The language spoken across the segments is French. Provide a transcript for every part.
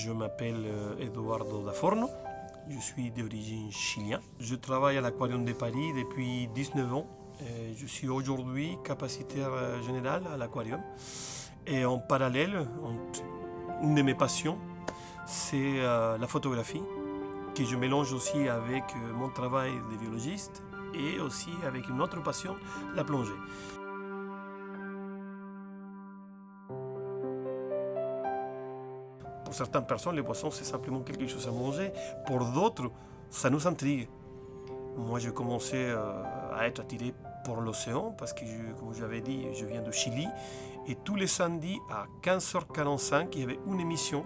Je m'appelle Eduardo da Forno, je suis d'origine chilienne. Je travaille à l'Aquarium de Paris depuis 19 ans. Je suis aujourd'hui capacitaire général à l'Aquarium. Et en parallèle, une de mes passions, c'est la photographie, que je mélange aussi avec mon travail de biologiste et aussi avec une autre passion, la plongée. Pour certaines personnes, les poissons, c'est simplement quelque chose à manger. Pour d'autres, ça nous intrigue. Moi, j'ai commencé à être attiré par l'océan parce que, comme j'avais dit, je viens de Chili. Et tous les samedis, à 15h45, il y avait une émission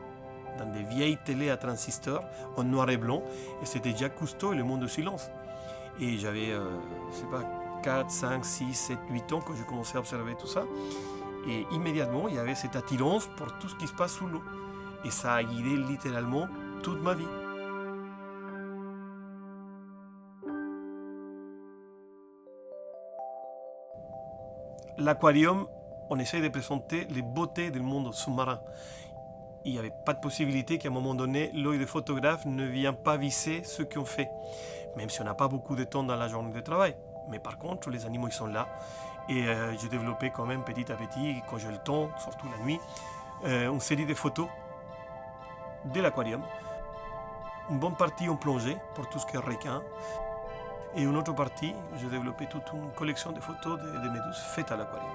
dans des vieilles télés à transistors en noir et blanc. Et c'était Jacques Cousteau et Le Monde de Silence. Et j'avais, je sais pas, 4, 5, 6, 7, 8 ans quand j'ai commencé à observer tout ça. Et immédiatement, il y avait cette attirance pour tout ce qui se passe sous l'eau. Et ça a guidé littéralement toute ma vie. L'aquarium, on essaye de présenter les beautés du monde sous-marin. Il n'y avait pas de possibilité qu'à un moment donné, l'œil de photographe ne vienne pas visser ce qu'on fait. Même si on n'a pas beaucoup de temps dans la journée de travail. Mais par contre, les animaux ils sont là. Et j'ai développé quand même petit à petit, quand j'ai le temps, surtout la nuit, une série de photos de l'aquarium. Une bonne partie en plongée pour tout ce qui est requin. Et une autre partie, j'ai développé toute une collection de photos de méduses faites à l'aquarium.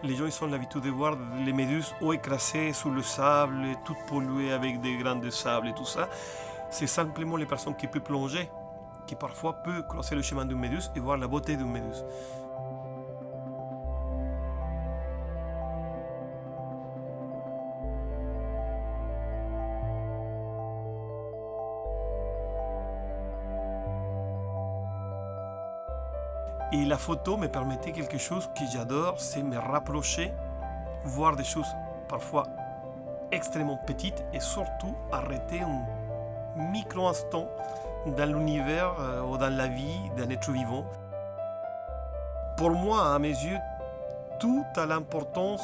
Les gens ils ont l'habitude de voir les méduses ou écrasées sous le sable, toutes polluées avec des grains de sable et tout ça. C'est simplement les personnes qui peuvent plonger, qui parfois peuvent creuser le chemin d'une méduse et voir la beauté d'une méduse. Et la photo me permettait quelque chose que j'adore, c'est me rapprocher, voir des choses parfois extrêmement petites et surtout arrêter un micro-instant dans l'univers ou dans la vie d'un être vivant. Pour moi, à mes yeux, tout a l'importance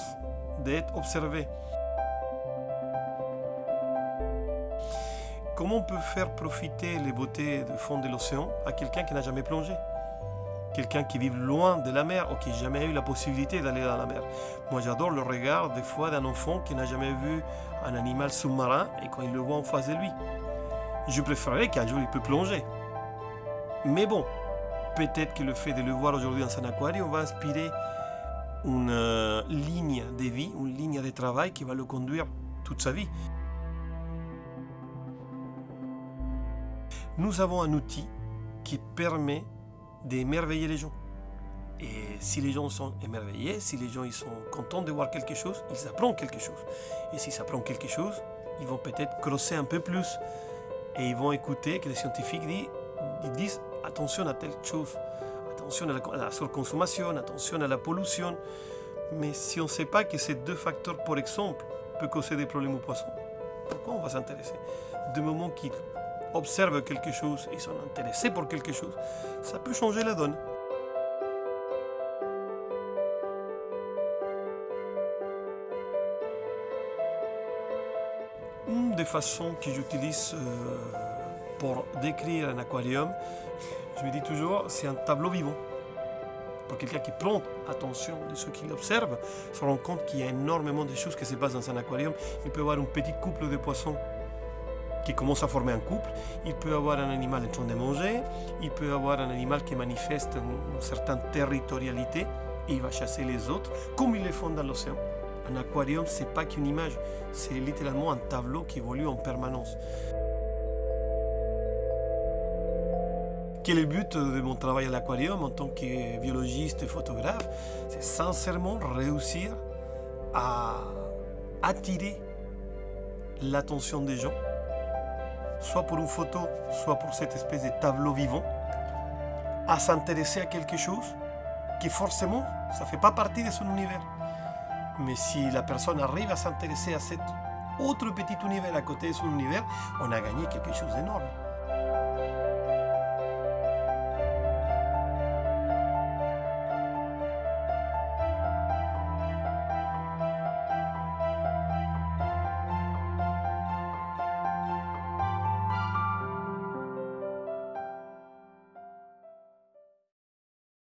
d'être observé. Comment on peut faire profiter les beautés du fond de l'océan à quelqu'un qui n'a jamais plongé ? Quelqu'un qui vit loin de la mer ou qui n'a jamais eu la possibilité d'aller dans la mer. Moi, j'adore le regard des fois d'un enfant qui n'a jamais vu un animal sous-marin et quand il le voit en face de lui. Je préférerais qu'un jour il peut plonger. Mais bon, peut-être que le fait de le voir aujourd'hui dans un aquarium va inspirer une ligne de vie, une ligne de travail qui va le conduire toute sa vie. Nous avons un outil qui permet d'émerveiller les gens. Et si les gens sont émerveillés, si les gens ils sont contents de voir quelque chose, ils apprennent quelque chose. Et s'ils apprennent quelque chose, ils vont peut-être creuser un peu plus. Et ils vont écouter que les scientifiques disent attention à telle chose, attention à la surconsommation, attention à la pollution. Mais si on ne sait pas que ces deux facteurs, par exemple, peuvent causer des problèmes aux poissons, pourquoi on va s'intéresser? Du moment qu'ils observent quelque chose, ils sont intéressés pour quelque chose, ça peut changer la donne. Une des façons que j'utilise pour décrire un aquarium, je me dis toujours, c'est un tableau vivant. Pour quelqu'un qui prend attention de ce qu'il observe, se rend compte qu'il y a énormément de choses qui se passent dans un aquarium. Il peut y avoir un petit couple de poissons qui commence à former un couple, il peut y avoir un animal en train de manger, il peut y avoir un animal qui manifeste une certaine territorialité et il va chasser les autres, comme ils le font dans l'océan. Un aquarium, ce n'est pas qu'une image, c'est littéralement un tableau qui évolue en permanence. Quel est le but de mon travail à l'aquarium en tant que biologiste et photographe? C'est sincèrement réussir à attirer l'attention des gens, soit pour une photo, soit pour cette espèce de tableau vivant, à s'intéresser à quelque chose qui forcément, ça ne fait pas partie de son univers. Mais si la personne arrive à s'intéresser à cet autre petit univers à côté de son univers, on a gagné quelque chose d'énorme.